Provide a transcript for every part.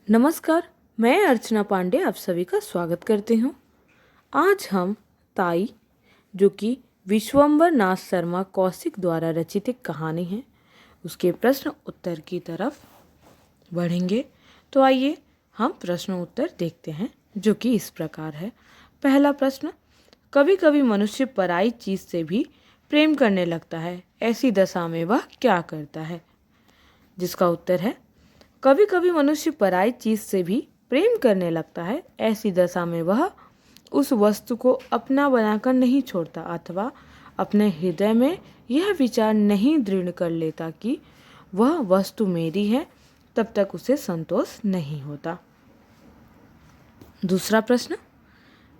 नमस्कार, मैं अर्चना पांडे आप सभी का स्वागत करती हूँ। आज हम ताई, जो कि विश्वंभर नाथ शर्मा कौशिक द्वारा रचित एक कहानी है, उसके प्रश्न उत्तर की तरफ बढ़ेंगे। तो आइए हम प्रश्न उत्तर देखते हैं, जो कि इस प्रकार है। पहला प्रश्न, कभी कभी मनुष्य पराई चीज़ से भी प्रेम करने लगता है, ऐसी दशा में वह क्या करता है? जिसका उत्तर है, कभी कभी मनुष्य पराई चीज से भी प्रेम करने लगता है, ऐसी दशा में वह उस वस्तु को अपना बनाकर नहीं छोड़ता अथवा अपने हृदय में यह विचार नहीं दृढ़ कर लेता कि वह वस्तु मेरी है, तब तक उसे संतोष नहीं होता। दूसरा प्रश्न,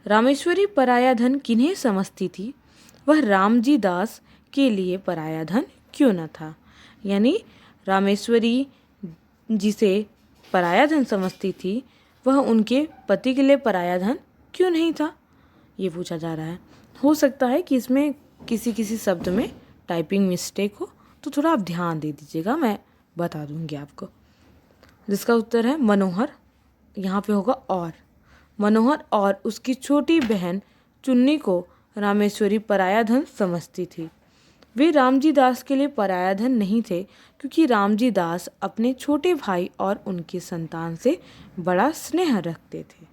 रामेश्वरी पराया धन किन्हें समझती थी? वह रामजी दास के लिए पराया धन क्यों न था? यानी रामेश्वरी जिसे पराया धन समझती थी, वह उनके पति के लिए पराया धन क्यों नहीं था, ये पूछा जा रहा है। हो सकता है कि इसमें किसी शब्द में टाइपिंग मिस्टेक हो, तो थोड़ा आप ध्यान दे दीजिएगा, मैं बता दूंगी आपको। जिसका उत्तर है मनोहर, यहाँ पे होगा और। मनोहर और उसकी छोटी बहन चुन्नी को रामेश्वरी पराया धन समझती थी। वे रामजी दास के लिए पराया धन नहीं थे, क्योंकि रामजी दास अपने छोटे भाई और उनकी संतान से बड़ा स्नेह रखते थे।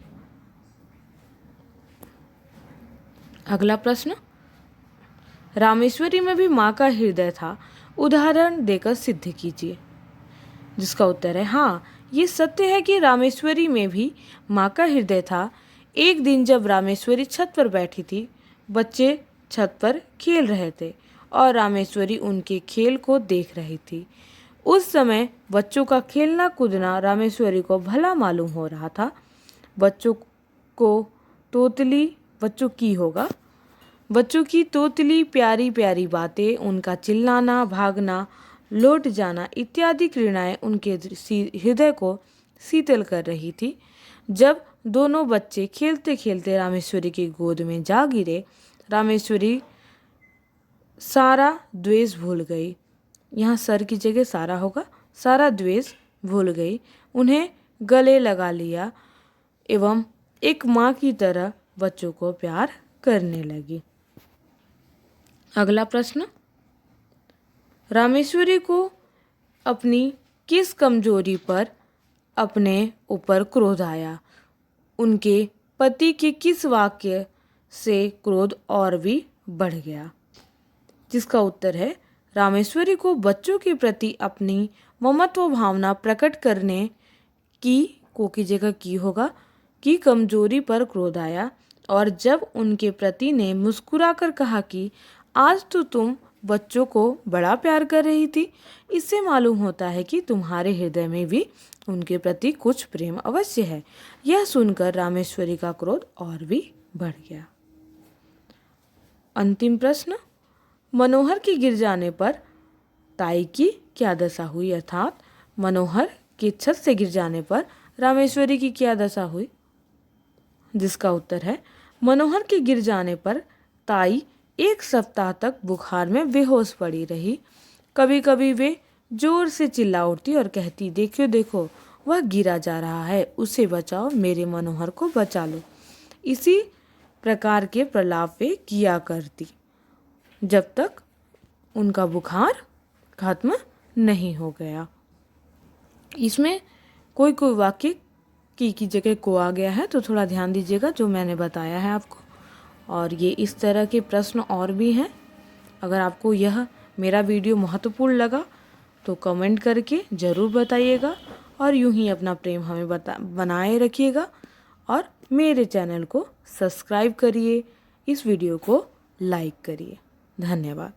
अगला प्रश्न, रामेश्वरी में भी माँ का हृदय था, उदाहरण देकर सिद्ध कीजिए। जिसका उत्तर है हाँ, ये सत्य है कि रामेश्वरी में भी माँ का हृदय था। एक दिन जब रामेश्वरी छत पर बैठी थी, बच्चे छत पर खेल रहे थे और रामेश्वरी उनके खेल को देख रही थी। उस समय बच्चों का खेलना कूदना रामेश्वरी को भला मालूम हो रहा था। बच्चों की तोतली प्यारी प्यारी बातें, उनका चिल्लाना, भागना, लौट जाना इत्यादि क्रीड़ाएं उनके हृदय को शीतल कर रही थी। जब दोनों बच्चे खेलते खेलते रामेश्वरी की गोद में जा गिरे, रामेश्वरी सारा द्वेष भूल गई। यहाँ सर की जगह सारा होगा। सारा द्वेष भूल गई, उन्हें गले लगा लिया एवं एक माँ की तरह बच्चों को प्यार करने लगी। अगला प्रश्न, रामेश्वरी को अपनी किस कमजोरी पर अपने ऊपर क्रोध आया? उनके पति के किस वाक्य से क्रोध और भी बढ़ गया? जिसका उत्तर है, रामेश्वरी को बच्चों के प्रति अपनी ममत्व भावना प्रकट करने की जगह की होगा कि कमजोरी पर क्रोध आया, और जब उनके पति ने मुस्कुराकर कहा कि आज तो तुम बच्चों को बड़ा प्यार कर रही थी, इससे मालूम होता है कि तुम्हारे हृदय में भी उनके प्रति कुछ प्रेम अवश्य है। यह सुनकर रामेश्वरी का क्रोध और भी बढ़ गया। अंतिम प्रश्न, मनोहर के गिर जाने पर ताई की क्या दशा हुई? अर्थात मनोहर की छत से गिर जाने पर रामेश्वरी की क्या दशा हुई? जिसका उत्तर है, मनोहर के गिर जाने पर ताई 1 सप्ताह तक बुखार में बेहोश पड़ी रही। कभी कभी वे जोर से चिल्ला उठती और कहती, देखो देखो वह गिरा जा रहा है, उसे बचाओ, मेरे मनोहर को बचा लो। इसी प्रकार के प्रलाप वे किया करती जब तक उनका बुखार खत्म नहीं हो गया। इसमें कोई वाक्य की जगह को आ गया है, तो थोड़ा ध्यान दीजिएगा जो मैंने बताया है आपको। और ये इस तरह के प्रश्न और भी हैं। अगर आपको यह मेरा वीडियो महत्वपूर्ण लगा तो कमेंट करके ज़रूर बताइएगा, और यूं ही अपना प्रेम हमें बनाए रखिएगा, और मेरे चैनल को सब्सक्राइब करिए, इस वीडियो को लाइक करिए। धन्यवाद।